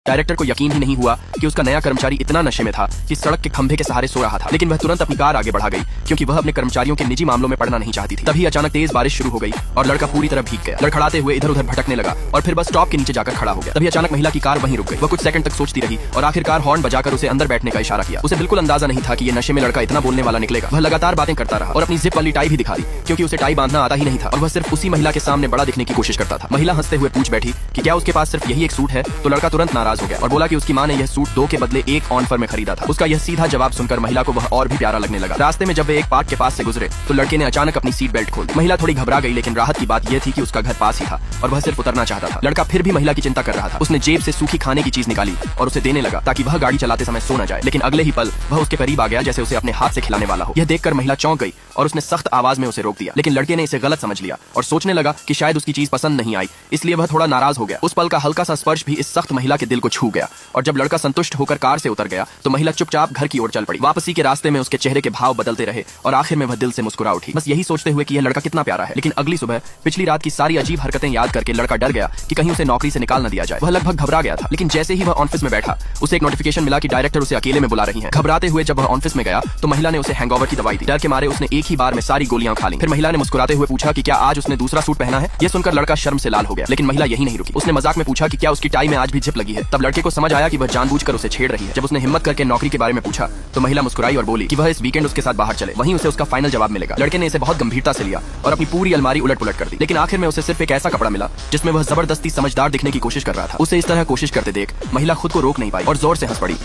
Director को यकीन ही नहीं हुआ कि उसका नया कर्मचारी इतना नशे में था कि सड़क के खंभे के सहारे सो रहा था। लेकिन वह तुरंत अपनी कार आगे बढ़ा गई क्योंकि वह अपने कर्मचारियों के निजी मामलों में पड़ना नहीं चाहती थी। तभी अचानक तेज बारिश शुरू हो गई और लड़का पूरी तरह भीग गया। लड़खड़ाते हुए इधर उधर भटकने लगा और फिर बस स्टॉप के नीचे जाकर खड़ा हो गया। तभी अचानक महिला की कार वहीं रुक गई। वह कुछ सेकंड तक सोचती रही और आखिरकार हॉर्न बजाकर उसे अंदर बैठने का इशारा किया। उसे बिल्कुल अंदाजा नहीं था कि ये नशे में लड़का इतना बोलने वाला निकलेगा। वह लगातार बातें करता रहा और अपनी जिप वाली टाई भी दिखा दी क्योंकि उसे टाई बांधना आता ही नहीं था और वह सिर्फ उसी महिला के सामने बड़ा दिखने की कोशिश करता था। महिला हंसते हुए पूछ बैठी कि क्या उसके पास सिर्फ यही एक सूट है। तो लड़का तुरंत नाराज हो गया और बोला कि उसकी माँ ने यह सूट 2 के बदले 1 ऑफर में खरीदा था। उसका यह सीधा जवाब सुनकर महिला को वह और भी प्यारा लगने लगा। रास्ते में जब वे एक पार्क के पास से गुजरे तो लड़के ने अचानक अपनी सीट बेल्ट खोल दी। महिला थोड़ी घबरा गई लेकिन राहत की बात यह थी कि उसका घर पास ही था और वह सिर्फ उतरना चाहता था। लड़का फिर भी महिला की चिंता कर रहा था। उसने जेब से सूखी खाने की चीज निकाली और उसे देने लगा ताकि वह गाड़ी चलाते समय सो न जाए। लेकिन अगले ही पल वह उसके करीब आ गया जैसे उसे अपने हाथ से खिलाने वाला हो। यह देखकर महिला चौंक गई और उसने सख्त आवाज में उसे रोक दिया। लेकिन लड़के ने इसे गलत समझ लिया और सोचने लगा कि शायद उसकी चीज पसंद नहीं आई, इसलिए वह थोड़ा नाराज हो गया। उस पल का हल्का सा स्पर्श भी इस सख्त महिला के दिल को छू गया और जब लड़का संतुष्ट होकर कार से उतर गया तो महिला चुपचाप घर की ओर चल पड़ी। वापसी के रास्ते में उसके चेहरे के भाव बदलते रहे और आखिर में वह दिल से मुस्कुरा उठी, बस यही सोचते हुए कि यह लड़का कितना प्यारा है। लेकिन अगली सुबह पिछली रात की सारी अजीब हरकतें याद करके लड़का डर गया कि कहीं उसे नौकरी से निकाल न दिया जाए। वह लगभग घबरा गया था। लेकिन जैसे ही वह ऑफिस में बैठा उसे एक नोटिफिकेशन मिला कि डायरेक्टर उसे अकेले में बुला रही है। घबराते हुए जब वह ऑफिस में गया तो महिला ने उसे हैंगओवर की दवाई दी। डर के मारे उसने एक ही बार में सारी गोलियां खा ली। फिर महिला ने मुस्कुराते हुए पूछा कि क्या आज उसने दूसरा सूट पहना है। यह सुनकर लड़का शर्म से लाल हो गया। लेकिन महिला यही नहीं रुकी। उसने मजाक में पूछा कि क्या उसकी टाई में आज भी जिप लगी है। तब लड़के को समझ आया कि वह जानबूझकर उसे छेड़ रही है। जब उसने हिम्मत करके नौकरी के बारे में पूछा तो महिला मुस्कुराई और बोली कि वह इस वीकेंड उसके साथ बाहर चले, वहीं उसे उसका फाइनल जवाब मिलेगा। लड़के ने इसे बहुत गंभीरता से लिया और अपनी पूरी अलमारी उलट पुलट कर दी। लेकिन आखिर में उसे सिर्फ एक ऐसा कपड़ा मिला जिसमें वह जबरदस्ती समझदार दिखने की कोशिश कर रहा था। उसे इस तरह कोशिश करते देख महिला खुद को रोक नहीं पाई और जोर से हंस पड़ी।